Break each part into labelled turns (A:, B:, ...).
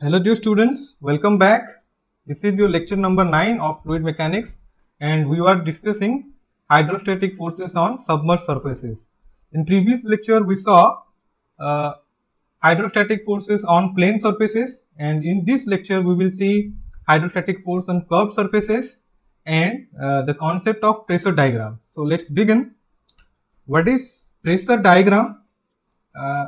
A: Hello dear students, welcome back. This is your lecture number 9 of fluid mechanics and we are discussing hydrostatic forces on submerged surfaces. In previous lecture we saw uh, hydrostatic forces on plane surfaces, and in this lecture we will see hydrostatic force on curved surfaces and the concept of pressure diagram. So let's begin. What is pressure diagram? Uh,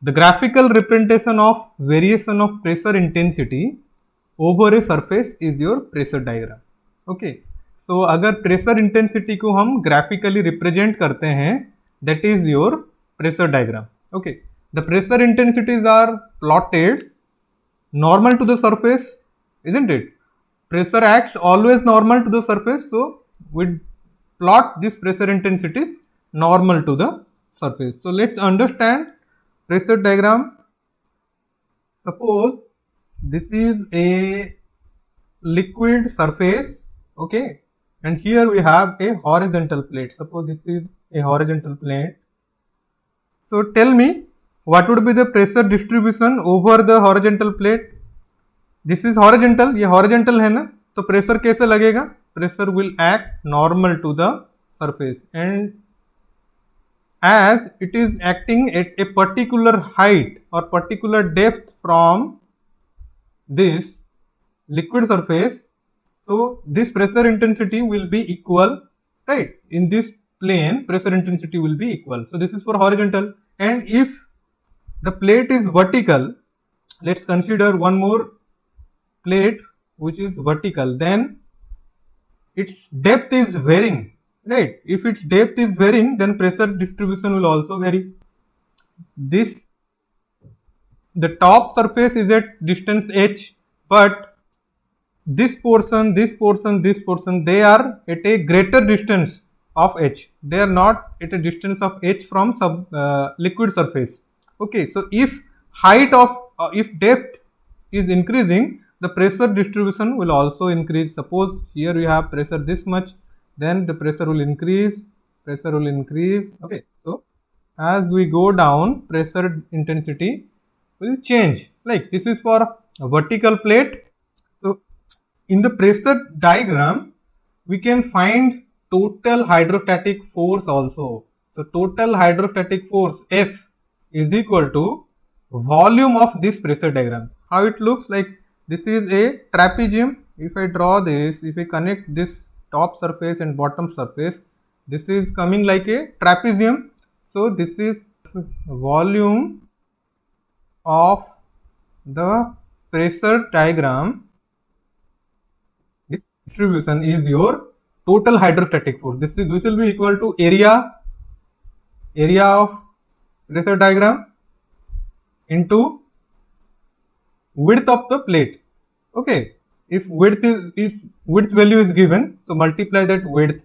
A: the graphical representation of variation of pressure intensity over a surface is your pressure diagram. Okay, so अगर pressure intensity को हम graphically represent करते हैं, that is your pressure diagram. Okay, the pressure intensities are plotted normal to the surface, isn't it? Pressure acts always normal to the surface, so we plot this pressure intensities normal to the surface. So let's understand pressure diagram. Suppose this is a liquid surface, okay, and here we have a horizontal plate. Suppose this is a horizontal plate. So tell me, what would be the pressure distribution over the horizontal plate? This is horizontal, ये horizontal है ना, तो pressure कैसे लगेगा? Pressure will act normal to the surface, and as it is acting at a particular height or particular depth from this liquid surface, so this pressure intensity will be equal, right? In this plane pressure intensity will be equal. So this is for horizontal, and if the plate is vertical, let's consider one more plate which is vertical, then its depth is varying, right? If its depth is varying, then pressure distribution will also vary. The top surface is at distance h, but this portion, they are at a greater distance of h. They are not at a distance of h from liquid surface. Okay, so if if depth is increasing, the pressure distribution will also increase. Suppose here we have pressure this much, then the pressure will increase. Okay, so as we go down, pressure intensity will change. Like this is for a vertical plate. So in the pressure diagram, we can find total hydrostatic force also. So total hydrostatic force F is equal to volume of this pressure diagram. How it looks like? This is a trapezium. If I draw this, if I connect this top surface and bottom surface, this is coming like a trapezium. So this is volume of the pressure diagram. This distribution is your total hydrostatic force. This will be equal to area of pressure diagram into width of the plate. Okay, if width value is given, so multiply that width,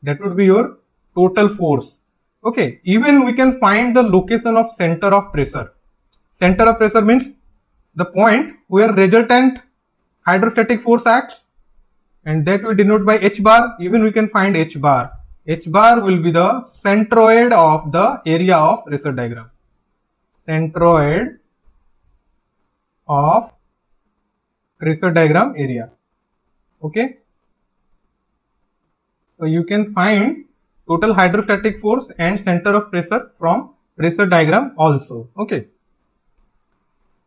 A: that would be your total force. Okay, even we can find the location of center of pressure. Center of pressure means the point where resultant hydrostatic force acts, and that we denote by h bar. Even we can find h bar. H bar will be the centroid of the area of pressure diagram. Centroid of pressure diagram area. Okay, so you can find total hydrostatic force and center of pressure from pressure diagram also. Okay,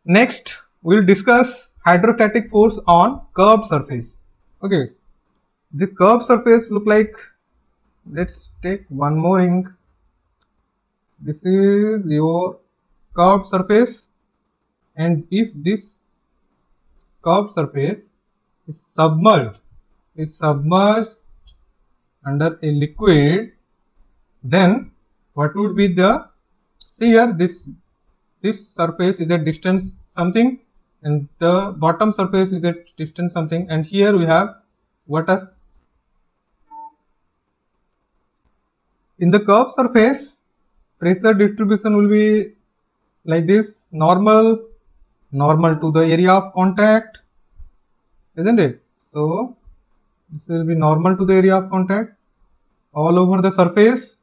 A: next we will discuss hydrostatic force on curved surface. Okay, the curved surface look like, let's take one more ink. This is your curved surface, and if this curved surface is submerged under a liquid, then what would be the, see here, this surface is at distance something, and the bottom surface is at distance something, and here we have water. In the curved surface, pressure distribution will be like this, normal to the area of contact, isn't it? So this will be normal to the area of contact all over the surface.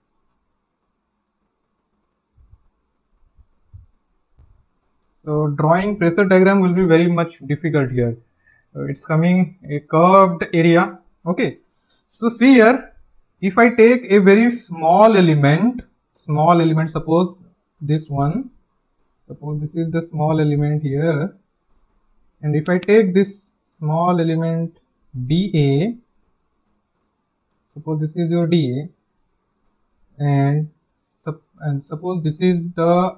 A: So drawing pressure diagram will be very much difficult here. It's coming a curved area. Okay. So see here, if I take a very small element, suppose this one, suppose this is the small element here, and if I take this small element dA, suppose this is your dA, and suppose this is the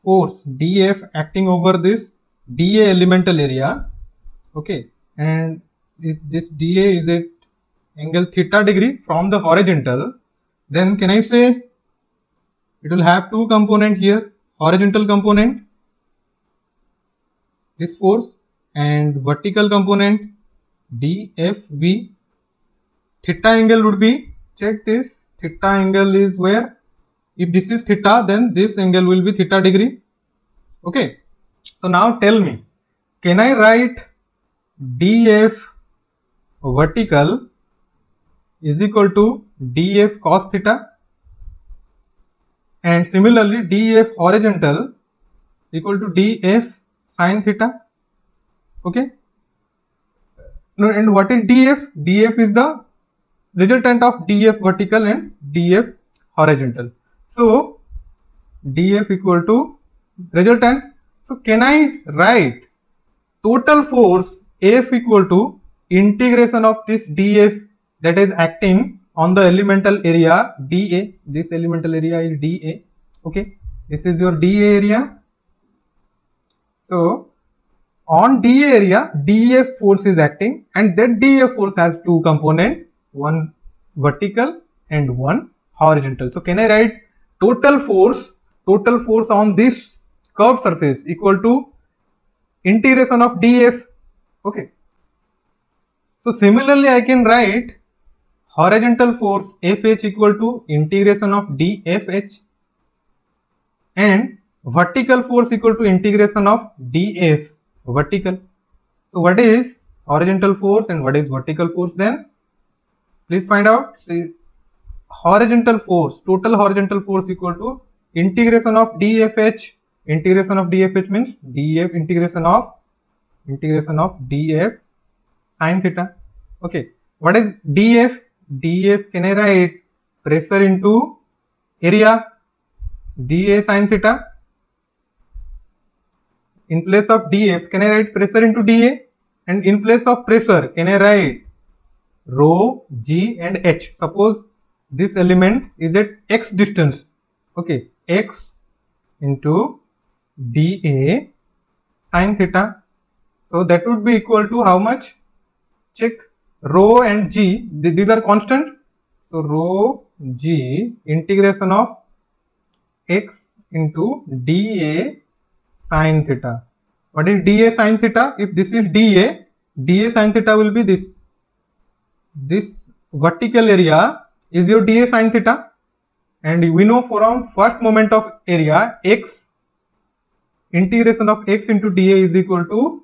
A: force dF acting over this dA elemental area, okay, and if this dA is at angle theta degree from the horizontal, then can I say it will have two component here, horizontal component, this force, and vertical component dFV. Theta angle would be, check this, theta angle is where, if this is theta, then this angle will be theta degree. Okay. So now tell me, can I write dF vertical is equal to dF cos theta, and similarly dF horizontal equal to dF sin theta? Okay. And what is dF? dF is the resultant of dF vertical and dF horizontal. So dF equal to resultant. So can I write total force F equal to integration of this dF that is acting on the elemental area dA. This elemental area is dA. Okay, this is your dA area. So on dA area, dF force is acting, and that dF force has two components, one vertical and one horizontal. So can I write total force on this curved surface equal to integration of dF? Okay. So similarly, I can write horizontal force Fh equal to integration of dFh, and vertical force equal to integration of dF vertical. So what is horizontal force and what is vertical force then? Please find out. See, horizontal force, total horizontal force equal to integration of dFh. Integration of dFh means dF integration of dF sin theta. Okay. What is dF? dF, can I write pressure into area, dA sin theta? In place of dF, can I write pressure into dA? And in place of pressure, can I write rho, g and h? Suppose this element is at x distance. Okay, x into dA sin theta. So that would be equal to how much? Check. Rho and g, these are constant. So rho g integration of x into dA sin theta. What is dA sin theta? If this is dA sin theta will be this. This vertical area is your dA sin theta, and we know from first moment of area x, integration of x into dA is equal to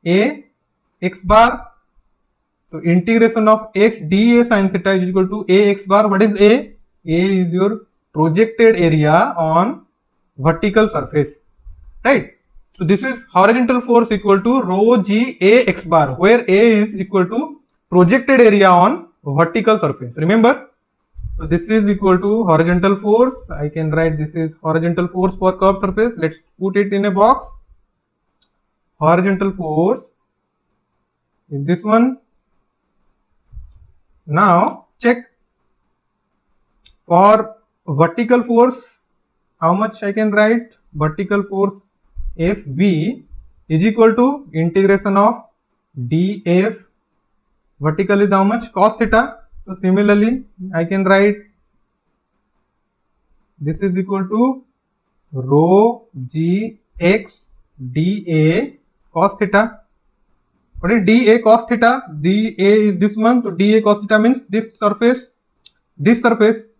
A: a x bar. So integration of x dA sin theta is equal to a x bar. What is a? A is your projected area on vertical surface, right? So this is horizontal force equal to rho g a x bar, where a is equal to projected area on vertical surface. Remember, so this is equal to horizontal force. I can write this is horizontal force for curved surface. Let's put it in a box. Horizontal force is this one. Now check for vertical force, how much I can write? Vertical force Fv is equal to integration of dF vertical is how much? Cos theta. So similarly, I can write this is equal to rho g x dA cos theta. What is dA cos theta? dA is this one. So dA cos theta means this surface,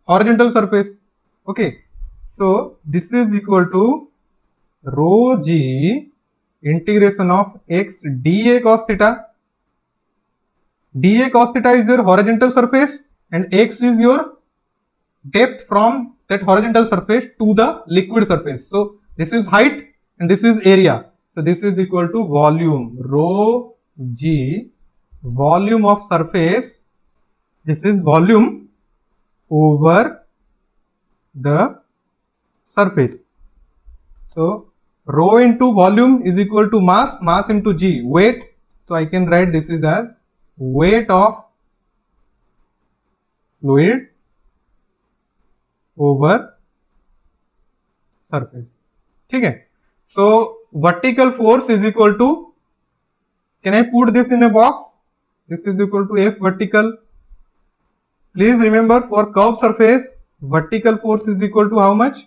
A: horizontal surface. Okay. So this is equal to rho g integration of x dA cos theta. dA cos theta is your horizontal surface and x is your depth from that horizontal surface to the liquid surface. So this is height and this is area. So this is equal to volume, rho g, volume of surface. This is volume over the surface. So rho into volume is equal to mass, mass into g, weight. So I can write this is as weight of fluid over surface. ठीक है. So vertical force is equal to, can I put this in a box? This is equal to F vertical. Please remember, for curved surface, vertical force is equal to how much?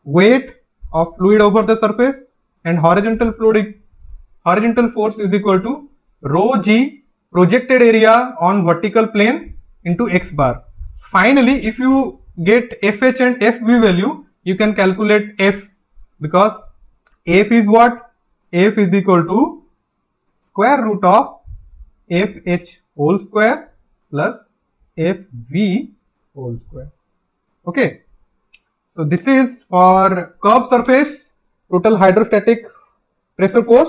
A: Weight of fluid over the surface, and horizontal force is equal to rho g, projected area on vertical plane, into x bar. Finally, if you get FH and FV value, you can calculate F, because F is what? F is equal to square root of FH whole square plus FV whole square. Okay. So this is for curved surface, total hydrostatic pressure force.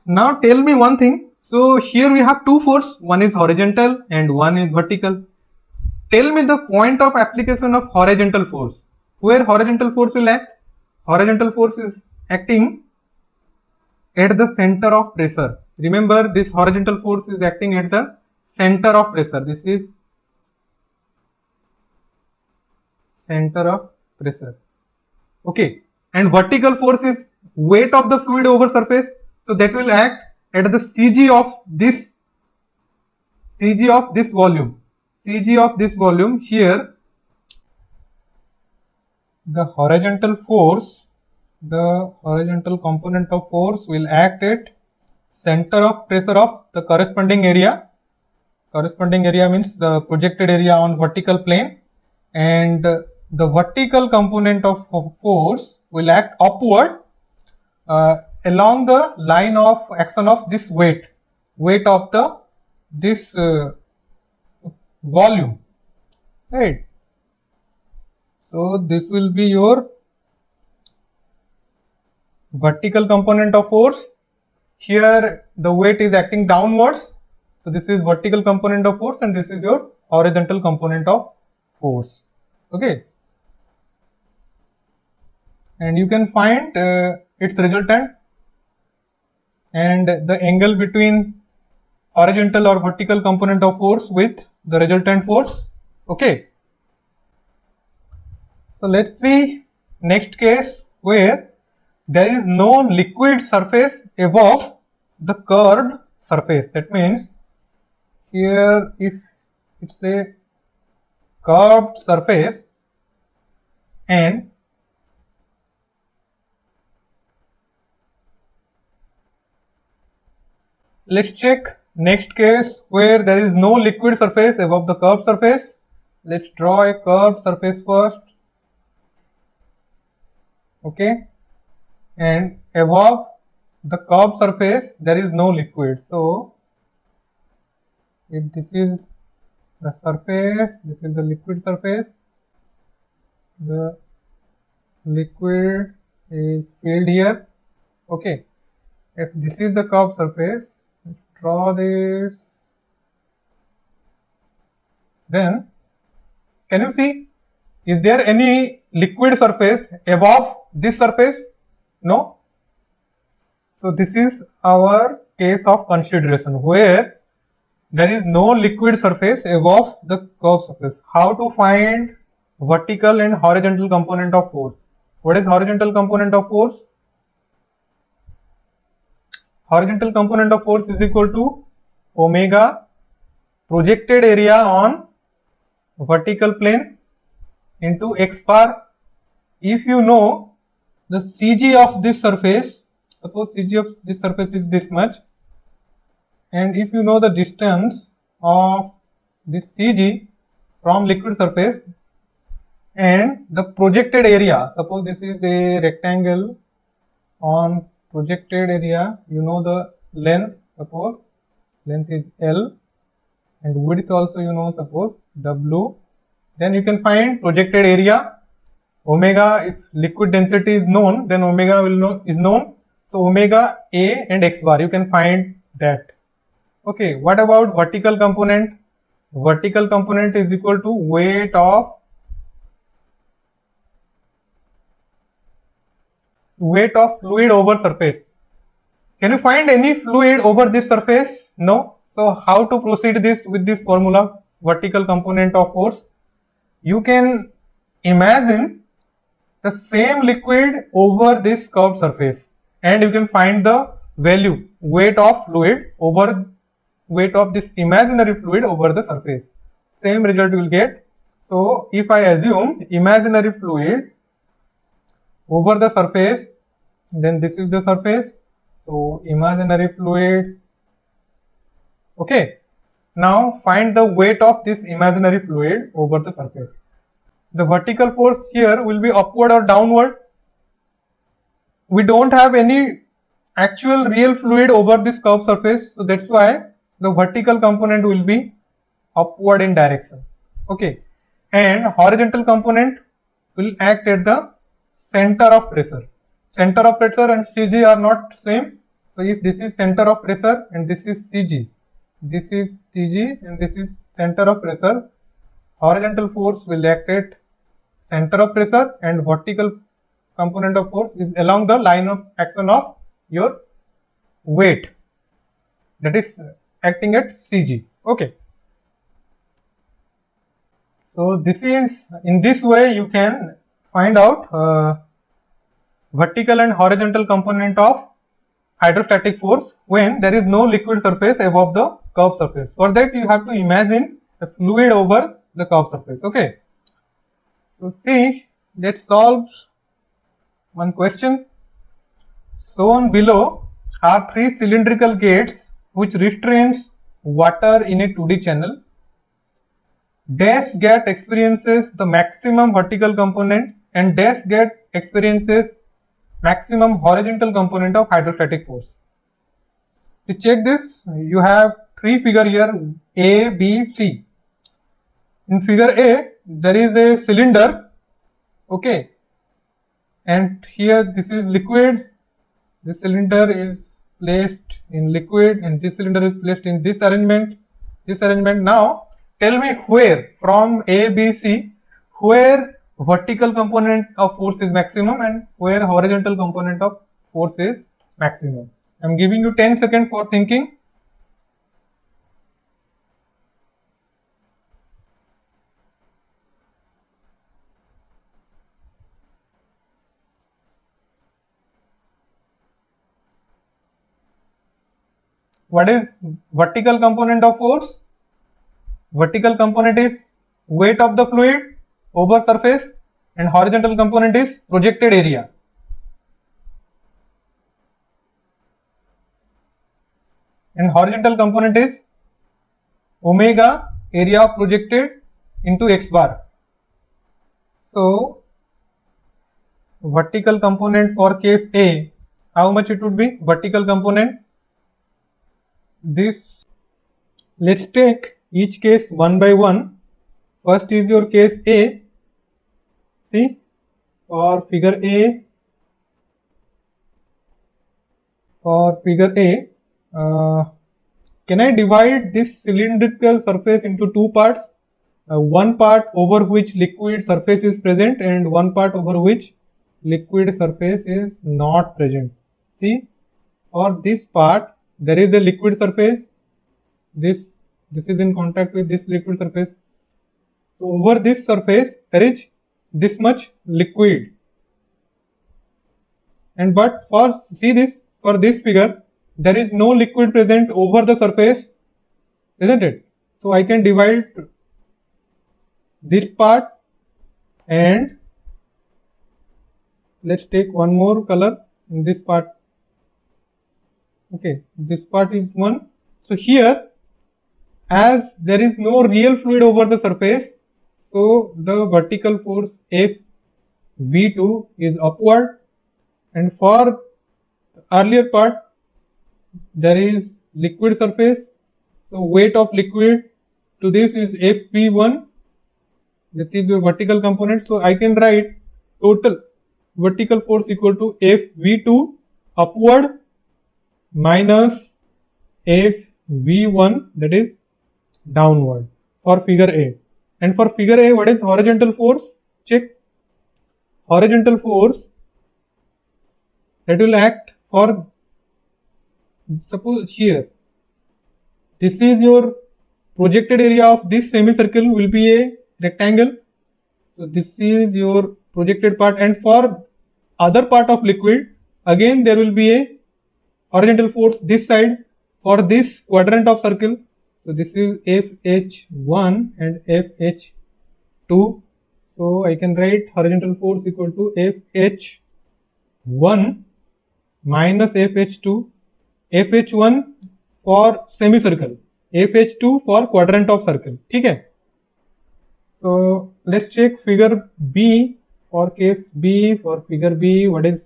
A: Now tell me one thing. So here we have two forces, one is horizontal and one is vertical. Tell me the point of application of horizontal force. Where horizontal force will act? Horizontal force is acting at the center of pressure. Remember, this horizontal force is acting at the center of pressure. This is center of pressure. Okay. And vertical force is weight of the fluid over surface. So that will act at the CG of this volume. CG of this volume. Here the horizontal force, the horizontal component of force will act at center of pressure of the corresponding area. Corresponding area means the projected area on vertical plane, and the vertical component of force will act upward along the line of action of this weight of this volume, right? So this will be your vertical component of force. Here the weight is acting downwards, so this is vertical component of force, and this is your horizontal component of force. Okay, and you can find its resultant and the angle between horizontal or vertical component of force with the resultant force. Okay, so let's see next case where there is no liquid surface above the curved surface. That means here if it's a curved surface and let's check next case where there is no liquid surface above the curved surface. Let's draw a curved surface first. Okay, and above the curved surface there is no liquid. So if this is the surface, this is the liquid surface, the liquid is filled here. Okay, if this is the curved surface, let's draw this. Then can you see, is there any liquid surface above this surface? No. So this is our case of consideration where there is no liquid surface above the curved surface. How to find vertical and horizontal component of force? What is horizontal component of force? Horizontal component of force is equal to omega projected area on vertical plane into x bar. If you know the CG of this surface, suppose CG of this surface is this much, and if you know the distance of this CG from liquid surface and the projected area, suppose this is a rectangle on projected area, you know the length, suppose length is L, and width also you know, suppose W, then you can find projected area Omega, if liquid density is known, then omega is known. So omega A and x bar, you can find that. Okay, what about vertical component? Vertical component is equal to weight of fluid over surface. Can you find any fluid over this surface? No. So how to proceed this with this formula? Vertical component of force. You can imagine the same liquid over this curved surface, and you can find the value, weight of fluid over weight of this imaginary fluid over the surface. Same result you will get. So if I assume imaginary fluid over the surface, then this is the surface. So imaginary fluid. Okay. Now find the weight of this imaginary fluid over the surface. The vertical force here will be upward or downward. We don't have any actual real fluid over this curved surface, so that's why the vertical component will be upward in direction. Okay, and horizontal component will act at the center of pressure. Center of pressure and CG are not same. So if this is center of pressure and this is CG, this is CG and this is center of pressure, horizontal force will act at center of pressure and vertical component of force is along the line of action of your weight, that is acting at CG. Okay. So this is, in this way you can find out vertical and horizontal component of hydrostatic force when there is no liquid surface above the curved surface. For that you have to imagine the fluid over the curved surface. Okay. So see, let's solve one question. Shown below are three cylindrical gates which restrains water in a 2D channel. Dash gate experiences the maximum vertical component and dash gate experiences maximum horizontal component of hydrostatic force. To check this, you have three figure here, A, B, C. In figure A, there is a cylinder, okay, and here this is liquid. This cylinder is placed in liquid and this cylinder is placed in this arrangement. Now tell me where from A, B, C, where vertical component of force is maximum and where horizontal component of force is maximum. I am giving you 10 seconds for thinking. What is vertical component of force? Vertical component is weight of the fluid over surface and horizontal component is projected area. And horizontal component is omega, area of projected, into x bar. So vertical component for case A, how much it would be? Vertical component, this, let's take each case one by one. First is your case A. See, for figure A, can I divide this cylindrical surface into two parts? One part over which liquid surface is present and one part over which liquid surface is not present. See, for this part there is a liquid surface, this is in contact with this liquid surface. So over this surface there is this much liquid, and but for, see this, for this figure there is no liquid present over the surface, isn't it? So I can divide this part and let's take one more color in this part. Okay, this part is one. So here, as there is no real fluid over the surface, so the vertical force F V2 is upward, and for earlier part there is liquid surface, so weight of liquid to this is FV1, that is the vertical component. So I can write total vertical force equal to FV2 upward minus FV1 that is downward for figure A. And for figure A, what is horizontal force? Check. Horizontal force that will act for, suppose here, this is your projected area of this semicircle will be a rectangle. So this is your projected part, and for other part of liquid, again there will be a horizontal force this side for this quadrant of circle. So this is FH1 and FH2. So I can write horizontal force equal to FH1 minus FH2. FH1 for semicircle, FH2 for quadrant of circle. ठीक है? So let's check figure B. For case B, for figure B, what is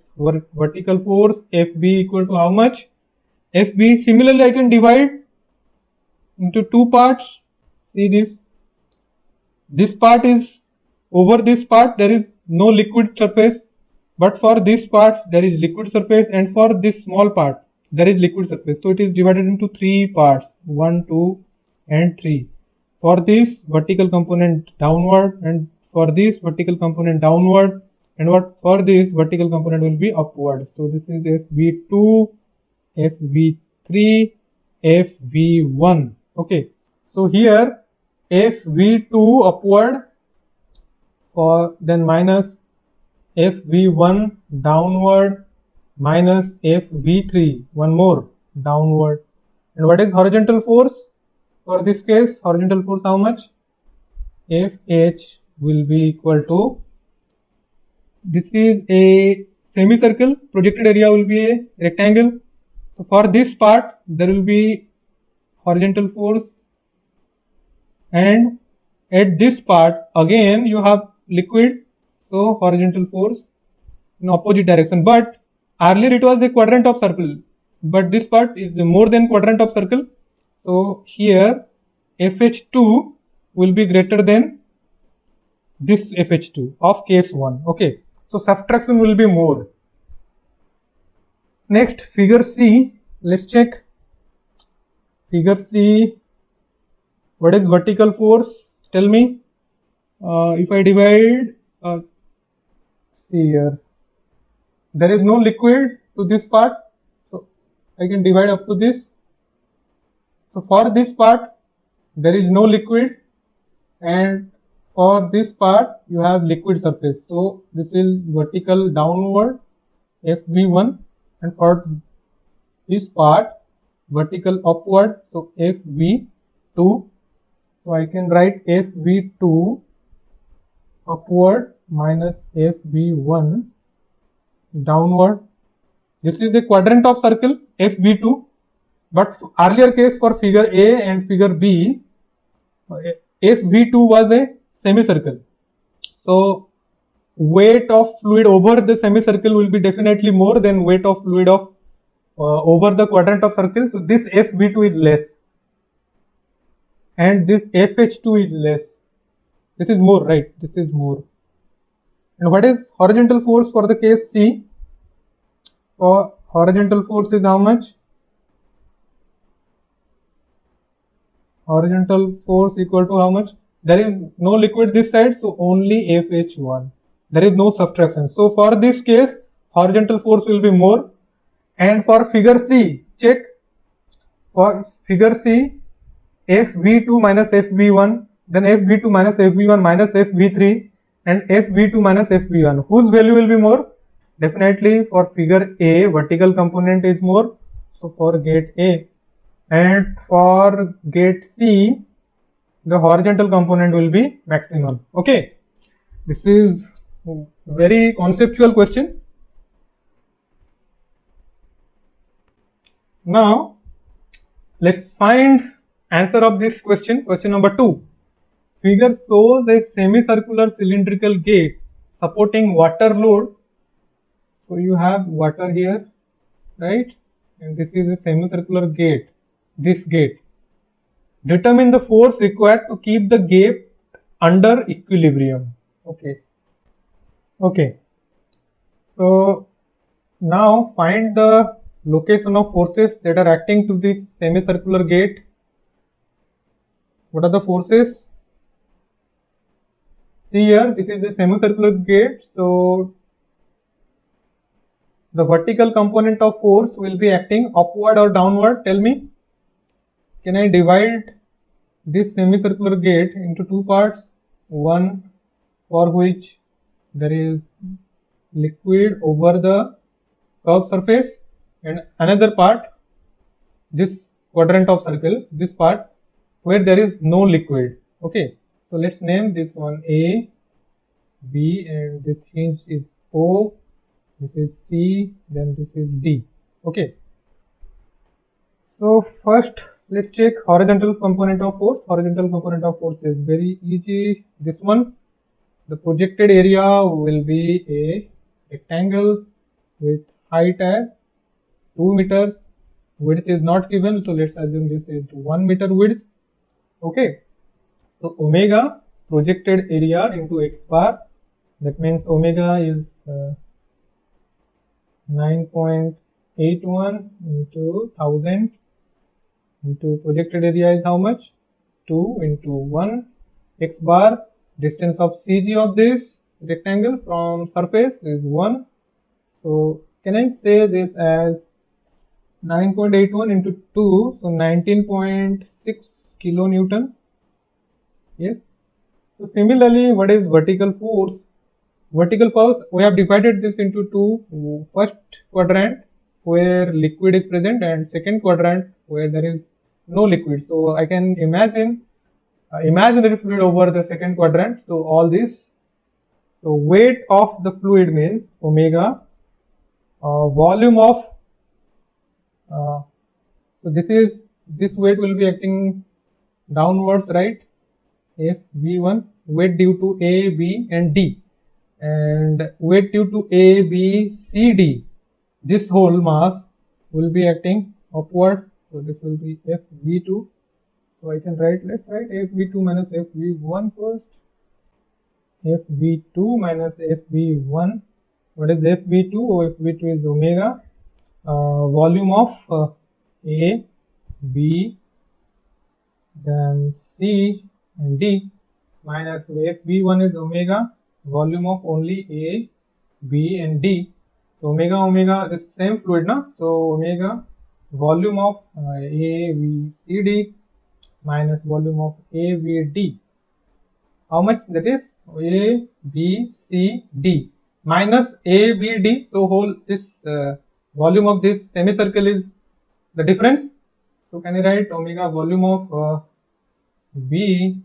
A: vertical force? FB equal to how much? FB, similarly I can divide into two parts. See this. This part is over this part there is no liquid surface, but for this part there is liquid surface, and for this small part there is liquid surface. So it is divided into three parts, 1, 2 and 3. For this vertical component downward, and for this vertical component downward, and what for this vertical component will be upward. So this is FV2, FV3, FV1. Okay, so here FV2 upward for then minus FV1 downward minus FV3, one more downward. And what is horizontal force? For this case, horizontal force how much? FH will be equal to, this is a semicircle, projected area will be a rectangle. So for this part there will be horizontal force, and at this part again you have liquid, so horizontal force in opposite direction. But earlier it was a quadrant of circle, but this part is more than quadrant of circle. So here FH2 will be greater than this FH2 of case 1. Okay, so subtraction will be more. Next, figure C. Let's check figure C. What is vertical force? Tell me. If I divide, see here, there is no liquid to this part, so I can divide up to this. So for this part there is no liquid, and for this part you have liquid surface. So this is vertical downward FV1, and for this part vertical upward, so FV2. So I can write FV2 upward minus FV1 downward. This is the quadrant of circle FV2, but earlier case for figure A and figure B, FV2 was a semicircle. So weight of fluid over the semicircle will be definitely more than weight of fluid of over the quadrant of circle. So this FV2 is less, and this FH2 is less. This is more, right? This is more. And what is horizontal force for the case C? For horizontal force is how much? Horizontal force equal to how much? There is no liquid this side, so only FH1. There is no subtraction. So for this case, horizontal force will be more. And for figure C, check. For figure C, FV2 minus FV1, then FV2 minus FV1 minus FV3, and FV2 minus FV1. Whose value will be more? Definitely for figure A, vertical component is more. So for gate A. And for gate C, the horizontal component will be maximum. Okay, this is very conceptual question. Now let's find answer of this question. Question number 2. Figure shows a semicircular cylindrical gate supporting water load. So you have water here, right? And this is a semicircular gate. This gate. Determine the force required to keep the gate under equilibrium. Okay. So now find the location of forces that are acting to this semicircular gate. What are the forces? See here, this is the semicircular gate. So the vertical component of force will be acting upward or downward. Tell me, can I divide this semicircular gate into two parts? One for which there is liquid over the curved surface, and another part, this quadrant of circle, this part where there is no liquid. Okay, so let's name this one A, B, and this hinge is O, this is C, then this is D. Okay, so first let's check horizontal component of force. Horizontal component of force is very easy. This one, the projected area will be a rectangle with height as 2 meter. Width is not given, so let's assume this is 1 meter width. Okay, so omega projected area into x bar, that means omega is 9.81 into 1000 into projected area is how much? 2 into 1. X bar, distance of CG of this rectangle from surface is 1. So can I say this as 9.81 into 2, so 19.6 kilonewton. Yes. So similarly, what is vertical force? Vertical force, we have divided this into two. First quadrant where liquid is present, and second quadrant where there is no liquid. So I can imagine imaginary fluid over the second quadrant. So all this. So weight of the fluid means omega. Volume of so this weight will be acting downwards, right? FV1, weight due to A, B and D, and weight due to A, B, C, D. This whole mass will be acting upward. So this will be FV2. So I can write, let's write FV2 minus FV1 first. FV2 minus FV1. What is FV2? FV2 is omega. Volume of A, B, then C and D, minus FV1 is omega, volume of only A, B and D. So omega, this same fluid, na? So omega, volume of A, B, C, D minus volume of A, B, D. How much that is? A, B, C, D minus A, B, D. So whole this volume of this semicircle is the difference. So can I write omega volume of B,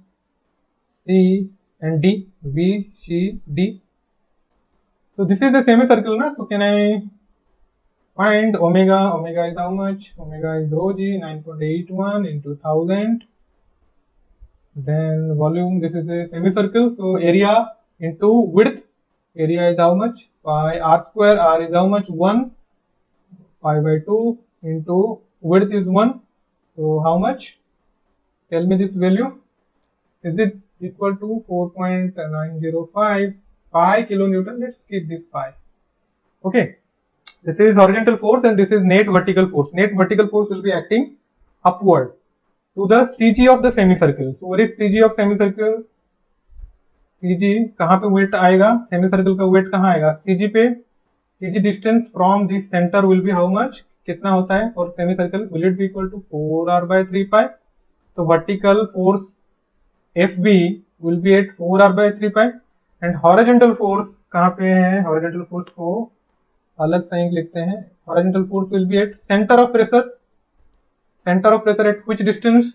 A: C and D, B, C, D. So this is the semicircle, na? So can I find omega? Omega is how much? Omega is rho g, 9.81 into 1000. Then volume, this is a semicircle, so area into width. Area is how much? Pi r square. R is how much? 1. Pi by 2 into width is 1. So how much? Tell me this value. Is it equal to 4.905 pi kilonewton? Let's keep this pi. Okay. This is horizontal force and this is net vertical force. Net vertical force will be acting upward to the CG of the semicircle. So what is CG of semicircle? CG कहाँ पे weight आएगा? Semicircle का weight कहाँ आएगा? CG पे. CG distance from this center will be how much? कितना होता है for semicircle? Will it be equal to 4r by 3 pi? So vertical force FB will be at 4r by 3 pi. And horizontal force कहाँ पे है? Horizontal force को अलग sign लिखते हैं. Horizontal force will be at center of pressure. Center of pressure at which distance?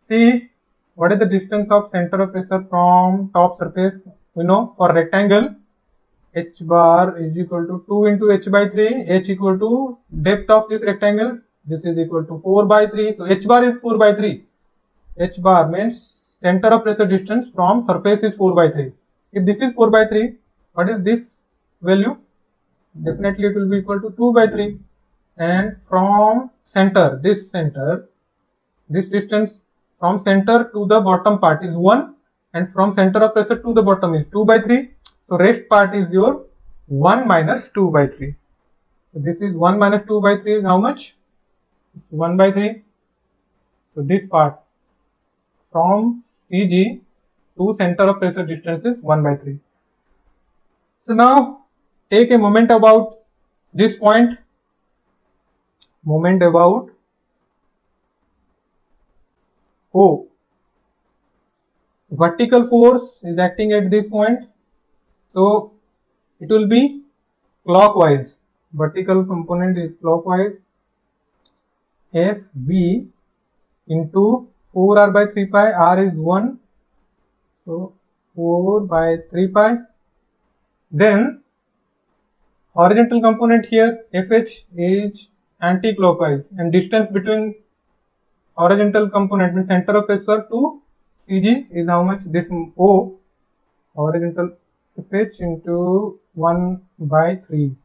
A: See, what is the distance of center of pressure from top surface? We know for rectangle, h bar is equal to 2 into h by 3. H equal to depth of this rectangle. This is equal to 4 by 3. So h bar is 4 by 3. H bar means center of pressure distance from surface is 4 by 3. If this is 4 by 3, what is this value? Definitely it will be equal to 2 by 3. And from center, this distance from center to the bottom part is 1, and from center of pressure to the bottom is 2 by 3. So rest part is your 1 minus 2 by 3. So this is 1 minus 2 by 3 is how much? 1 by 3. So this part from CG to center of pressure distance is 1 by 3. So now take a moment about this point. Moment about O. Vertical force is acting at this point. So it will be clockwise. Vertical component is clockwise. Fv into 4r by 3 pi. R is 1. So 4 by 3 pi. Then horizontal component here Fh is anti-clockwise, and distance between horizontal component means center of pressure to CG is how much? This O, horizontal Fh into 1 by 3.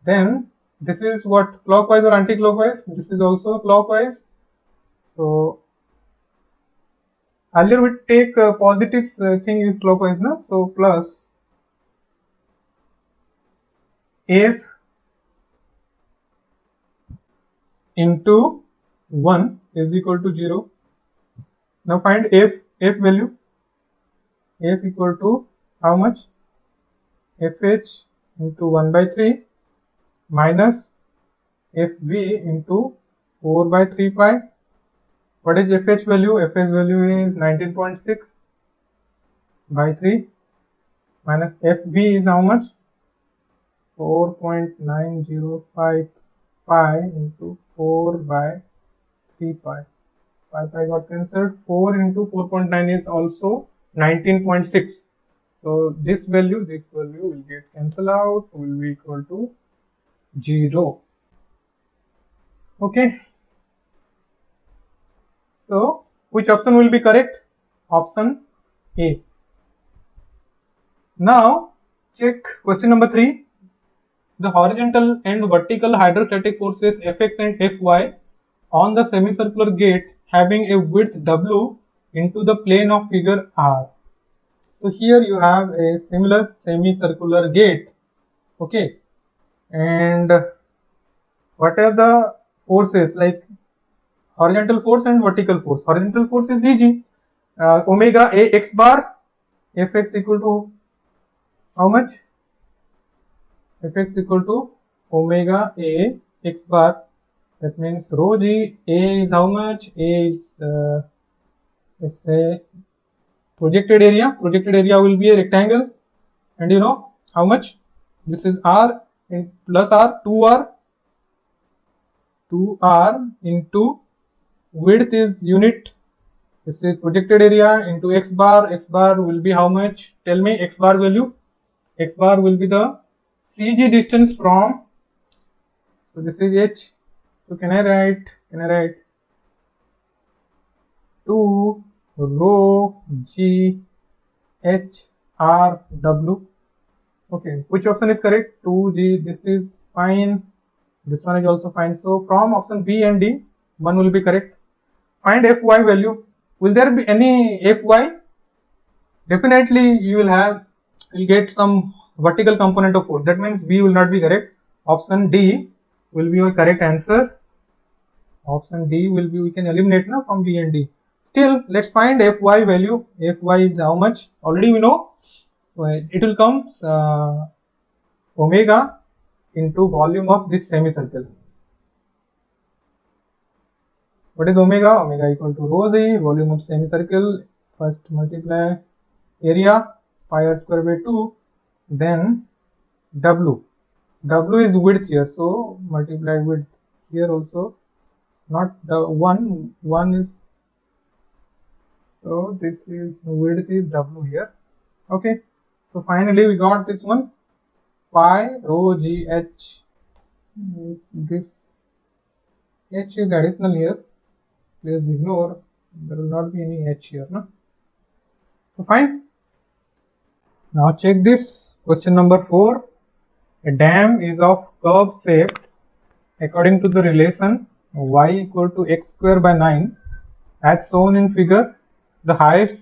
A: Then this is what, clockwise or anti-clockwise? This is also clockwise. So earlier we take positive thing is clockwise, no? So plus F into 1 is equal to 0. Now find F value. F equal to how much? Fh into 1 by 3 minus Fv into 4 by 3 pi. What is Fh value? Fh value is 19.6 by 3 minus Fv is how much? 4.905 pi into 4 by 3 pi. Pi got cancelled. 4 into 4.9 is also 19.6. So this value will get cancelled out, will be equal to 0. Okay. So which option will be correct? Option A. Now check question number 3. The horizontal and vertical hydrostatic forces Fx and Fy on the semicircular gate having a width W into the plane of figure R. So here you have a similar semicircular gate. Okay. And what are the forces, like horizontal force and vertical force? Horizontal force is Vg. Omega A x bar, Fx equal to how much? Fx equal to omega A x bar. That means rho g. A is how much? A is let's say projected area. Projected area will be a rectangle, and you know how much? This is R in plus R, 2R. 2R into width is unit. This is projected area into x bar. X bar will be how much? Tell me x bar value. X bar will be the CG distance from. So this is H. So can I write 2 rho G H R W. Okay, which option is correct? 2G. This is fine. This one is also fine. So from option B and D, one will be correct. Find Fy value. Will there be any Fy? Definitely you will get some vertical component of force. That means B will not be correct. Option D will be your correct answer. Option D will be, we can eliminate now from B and D. Still, let's find Fy value. Fy is how much? Already we know. It will come omega into volume of this semicircle. What is omega? Omega equal to rho g, volume of semicircle. First multiply area, pi r square by 2. Then W. W is width here, so multiply width here also. Not the 1 is, so this is width is W here. Okay, so finally we got this one, pi rho g h. This h is additional here, please ignore, there will not be any h here, no? So fine. Now check this question number 4. A dam is of curve shaped according to the relation y equal to x square by 9 as shown in figure. The height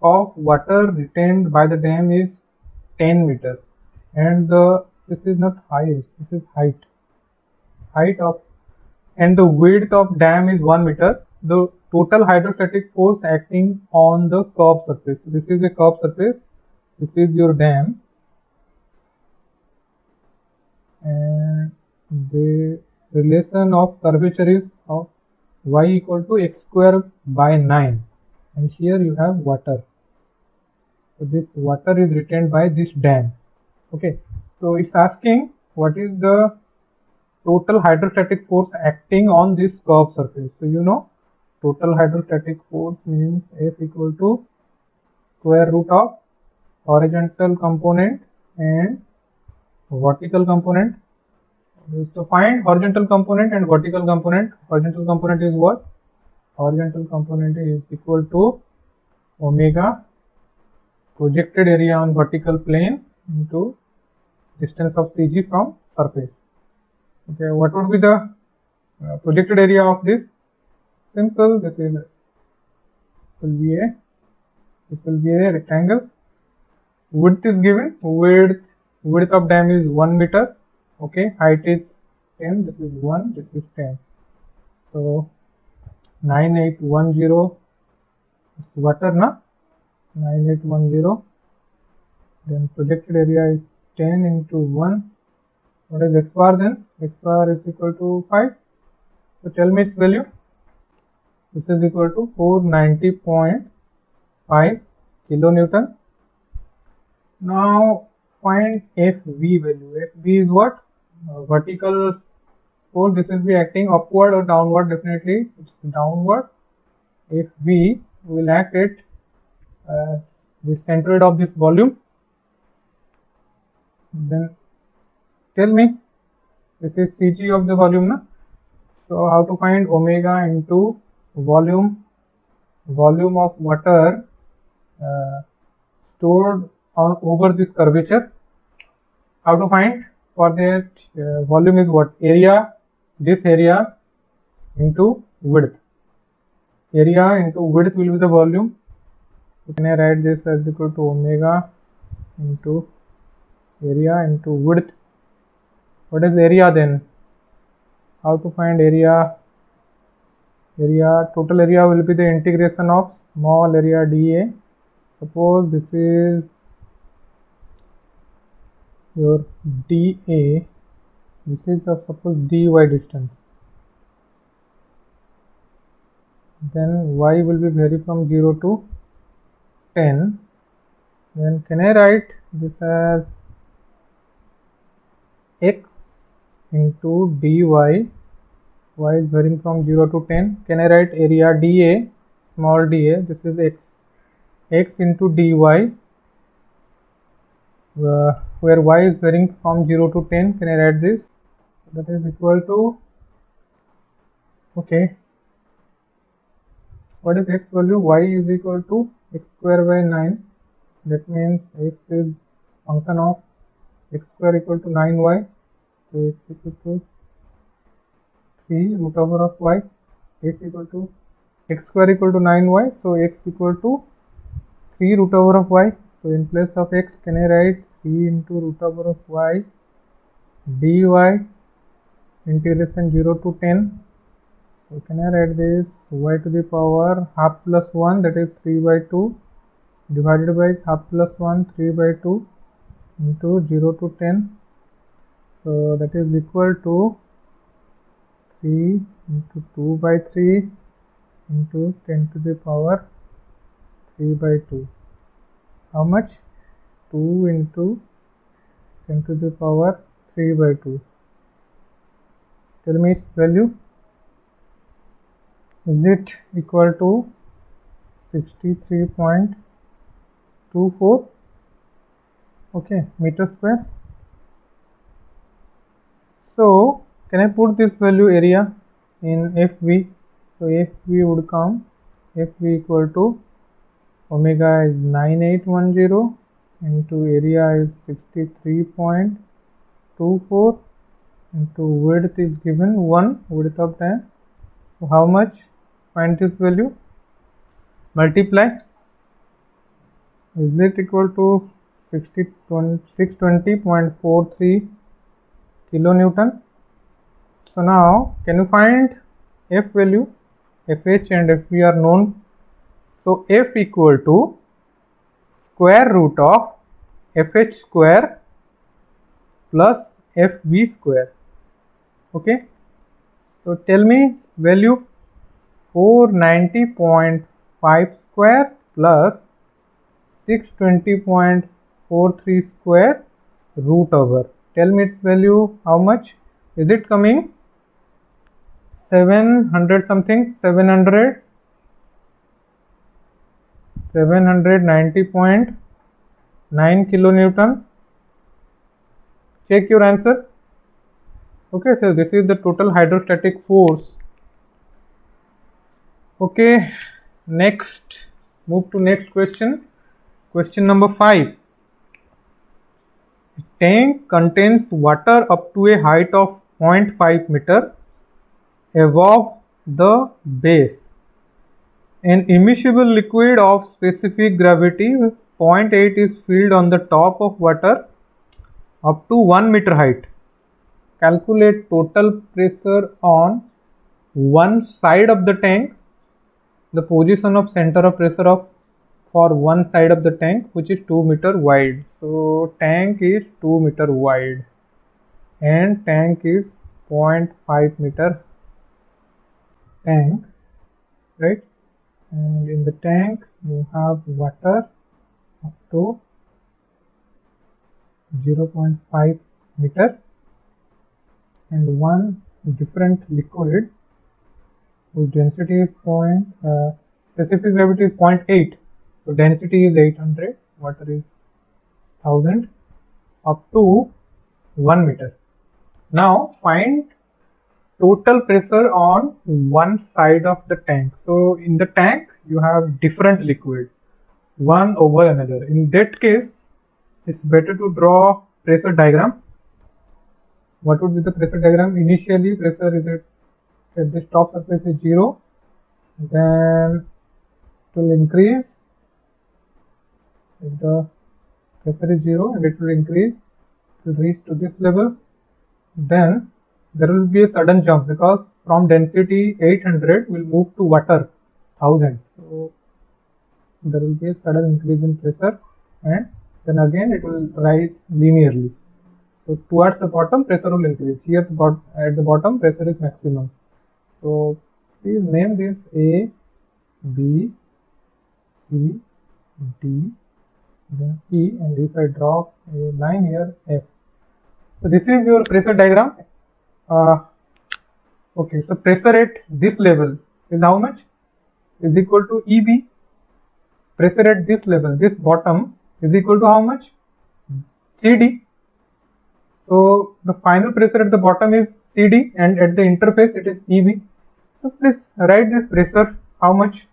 A: of water retained by the dam is 10 meter, and this is not height, this is height of, and the width of dam is 1 meter. The total hydrostatic force acting on the curved surface. This is a curved surface. This is your dam, and the relation of curvature is of y equal to x square by 9, and here you have water. So this water is retained by this dam. Okay, so it's asking what is the total hydrostatic force acting on this curved surface. So you know, total hydrostatic force means F equal to square root of horizontal component and vertical component. To find horizontal component and vertical component, horizontal component is what? Horizontal component is equal to omega projected area on vertical plane into distance of CG from surface. Okay, what would be the projected area of this? Simple, this will be a rectangle. Width is given, width of dam is 1 meter. Okay, height is 10, this is 1, this is 10. So 9810 water, na? 9810. Then projected area is 10 into 1. What is x bar then? X bar is equal to 5. So tell me its value. This is equal to 490.5 kilonewton. Now find FV value. FV is what? Vertical force. This will be acting upward or downward. Definitely it's downward. FV will act at the centroid of this volume. Then tell me, this is CG of the volume, na? So how to find omega into volume of water stored over this curvature? How to find? For that, volume is what? Area, this area into width. Area into width will be the volume. So can I write this as equal to omega into area into width? What is area then? How to find area? Total area will be the integration of small area dA. Suppose this is your dA, this is suppose dy distance, then y will be vary from 0 to 10. Then can I write this as x into dy? Y is varying from 0 to 10. Can I write area dA, small dA, this is x into dy, where y is varying from 0 to 10. Can I write this? That is equal to, okay, what is x value? Y is equal to x square by 9. That means x is function of x square equal to 9y. So x equal to 3 root over of y. X equal to x square equal to 9y. So x equal to 3 root over of y. So in place of x, can I write 3 into root over of y dy integration 0 to 10. So can I write this? Y to the power half plus 1, that is 3 by 2, divided by half plus 1, 3 by 2 into 0 to 10. So that is equal to 3 into 2 by 3 into 10 to the power 3 by 2. How much? 2 into 10 to the power 3 by 2. Tell me its value. Is it equal to 63.24? Okay, meter square. So can I put this value area in FV? So FV would come, FV equal to omega is 9810 into area is 63.24 into width is given 1, width of dam. So how much? Find this value, multiply. Is it equal to 620.43 kilonewton. So now can you find F value? Fh and Fv are known. So F equal to square root of Fh square plus Fv square. Okay. So tell me value. 490.5 square plus 620.43 square root over. Tell me its value how much is it coming? 700 something, 790.9 kilonewton. Check your answer. Okay, so this is the total hydrostatic force. Okay, next, move to next question. Question number 5. A tank contains water up to a height of 0.5 meter above the base. An immiscible liquid of specific gravity 0.8 is filled on the top of water up to 1 meter height. Calculate total pressure on one side of the tank, the position of center of pressure of for one side of the tank, which is 2 meter wide. So tank is 2 meter wide and tank is 0.5 meter tank, right? And in the tank you have water up to 0.5 meter and one different liquid whose density is specific gravity is 0.8. So density is 800, water is 1000 up to 1 meter. Now find total pressure on one side of the tank. So in the tank you have different liquid, one over another. In that case, it's better to draw pressure diagram. What would be the pressure diagram? Initially pressure is at this top surface is 0, then it will increase. If the pressure is 0 and it will increase, it will reach to this level. Then there will be a sudden jump because from density 800 will move to water 1000. So there will be a sudden increase in pressure and then again it will rise linearly. So towards the bottom pressure will increase. Here at the bottom pressure is maximum. So please name this A, B, C, D, then E, and if I draw a line here, F. So this is your pressure diagram. Okay, so pressure at this level is how much? Is equal to EB. Pressure at this level, this bottom, is equal to how much? CD. So the final pressure at the bottom is CD and at the interface it is EB. So please write this pressure. How much?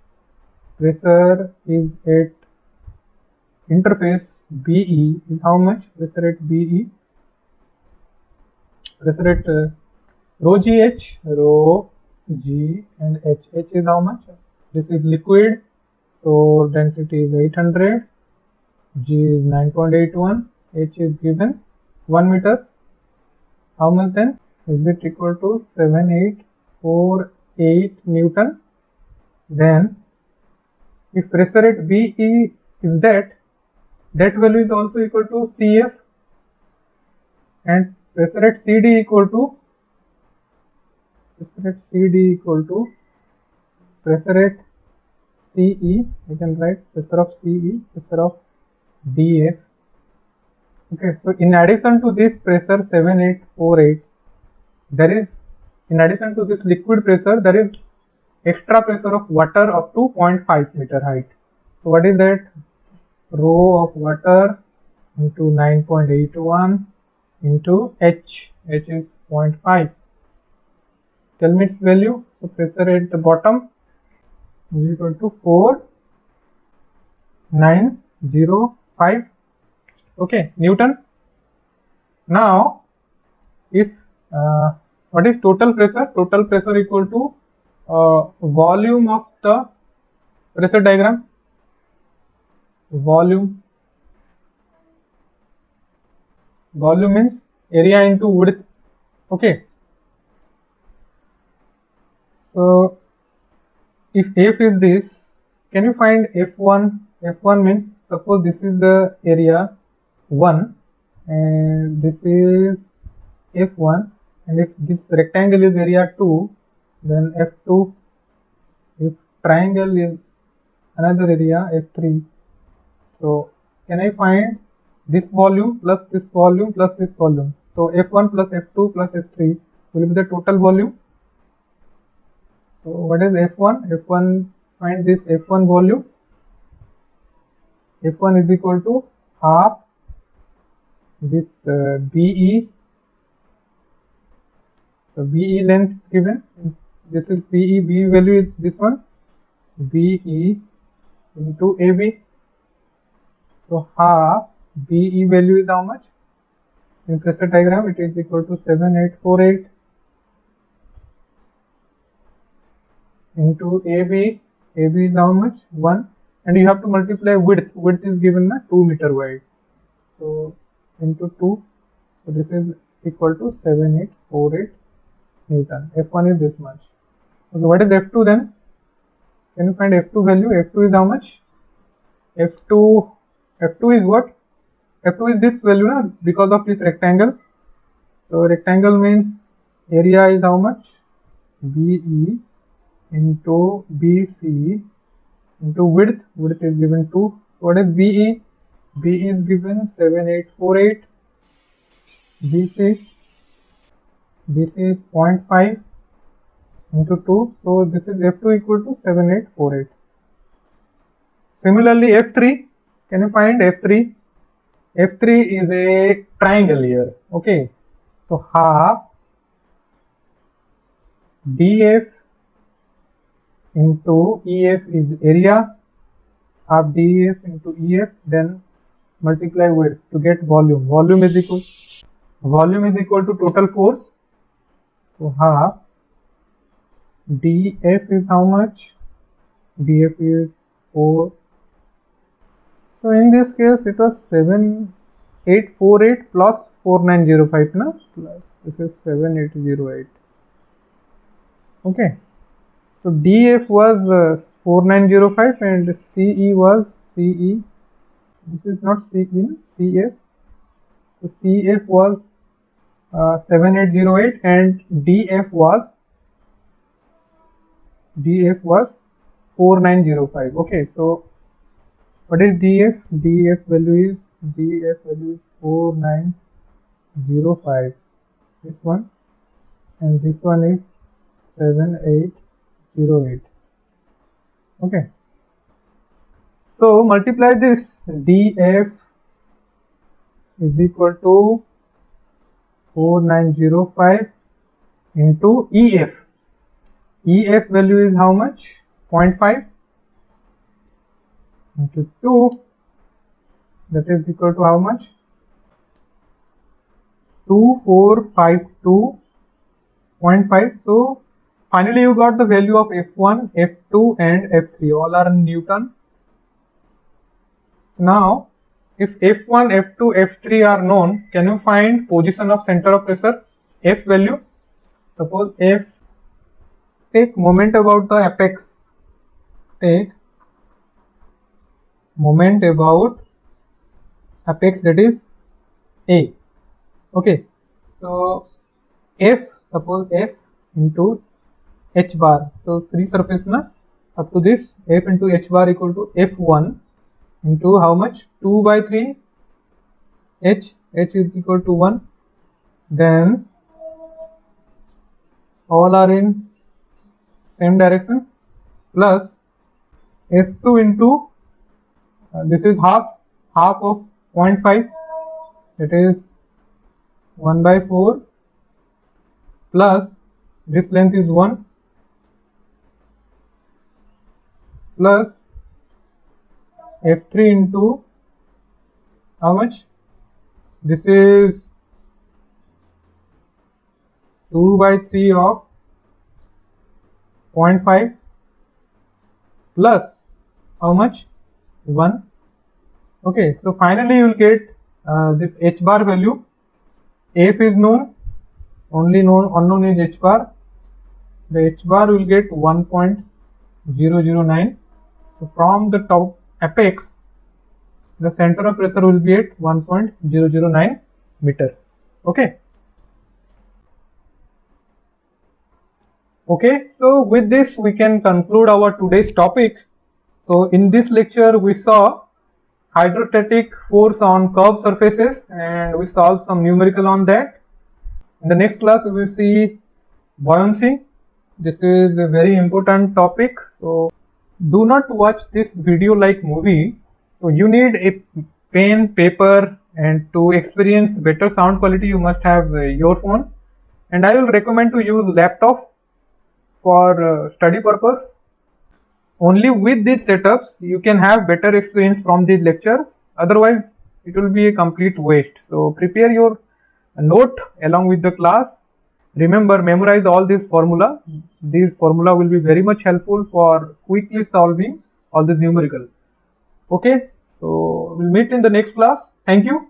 A: Pressure is at interface BE is how much? Pressure at BE. Pressure at rho GH, rho G and H. H is how much? This is liquid. So density is 800. G is 9.81. H is given 1 meter. How much then? Is it equal to 7848 Newton? Then if pressure at BE is that value is also equal to CF, and pressure at CD equal to pressure at CE. We can write pressure of CE, pressure of DF. Okay, so in addition to this pressure 7848, there is, in addition to this liquid pressure, there is extra pressure of water up to 0.5 meter height. So what is that? Rho of water into 9.81 into H. H is 0.5. Tell me its value. So pressure at the bottom is equal to 4905. Okay, Newton. Now, if what is total pressure? Total pressure equal to volume of the pressure diagram. Volume volume means area into width. Okay, so if f is this, can you find f1? F1 means, suppose this is the area 1 and this is f1, and if this rectangle is area 2, then f2. If triangle is another area, f3. So can I find this volume plus this volume plus this volume? So f1 plus f2 plus f3 will be the total volume. So what is f1? F1, find this f1 volume. F1 is equal to half this BE. So BE length is given. This is BE. BE value is this one. BE into AB. So half BE value is how much? In pressure diagram, it is equal to 7848 into AB. AB is how much? 1. And you have to multiply width. Width is given na 2 meter wide. So into 2. So this is equal to 7848 Newton. F1 is this much. Okay, what is F2 then? Can you find F2 value? F2 is how much? F2 is what? F2 is this value na, because of this rectangle. So rectangle means area is how much? BE into BC into width. Width is given 2. What is BE? BE is given 7848. BC is 0.5 into 2. So this is F2 equal to 7848. Similarly, F3. Can you find F3? F3 is a triangle here. Okay. So half DF into EF is area. Half DF into EF, then multiply width to get volume. Volume is equal to total force. So half DF is how much? DF is 4. So in this case it was 7848 plus 4905 na, plus this is 7808. Okay, so DF was 4905 and CE was CE. This is not CE, CF. So CF was 7808 and DF was 4905. Okay, so what is DF? DF value is 4905. This one, and this one is 7808. Okay. So multiply this. DF is equal to 4905 into EF. EF value is how much? 0.5 into 2, that is equal to how much? 2452.5. So finally you got the value of F1, F2 and F3, all are in Newton. Now if F1, F2, F3 are known, can you find position of center of pressure? F value, suppose F, take moment about the apex, take moment about apex, that is A. Okay, so F, suppose F into H bar, so free surface na, up to this, F into H bar equal to F1 into how much? 2 by 3 H is equal to 1, then all are in same direction, plus F2 into this is half of 0.5, that is 1 by 4, plus this length is 1, plus F3 into how much? This is 2 by 3 of 0.5 plus how much? 1. Okay, so finally you will get this H bar value. F is known, only known unknown is h bar. The h bar will get 1.009. So from the top apex, the center of pressure will be at 1.009 meter. Okay. Okay, so with this we can conclude our today's topic. So in this lecture we saw hydrostatic force on curved surfaces and we solved some numerical on that. In the next class we will see buoyancy. This is a very important topic. So do not watch this video like movie. So you need a pen, paper, and to experience better sound quality you must have your phone. And I will recommend to use laptop for study purpose. Only with these setups you can have better experience from these lectures, otherwise it will be a complete waste. So prepare your note along with the class. Remember, memorize all these formula. These formula will be very much helpful for quickly solving all these numerical. Okay, so we'll meet in the next class. Thank you.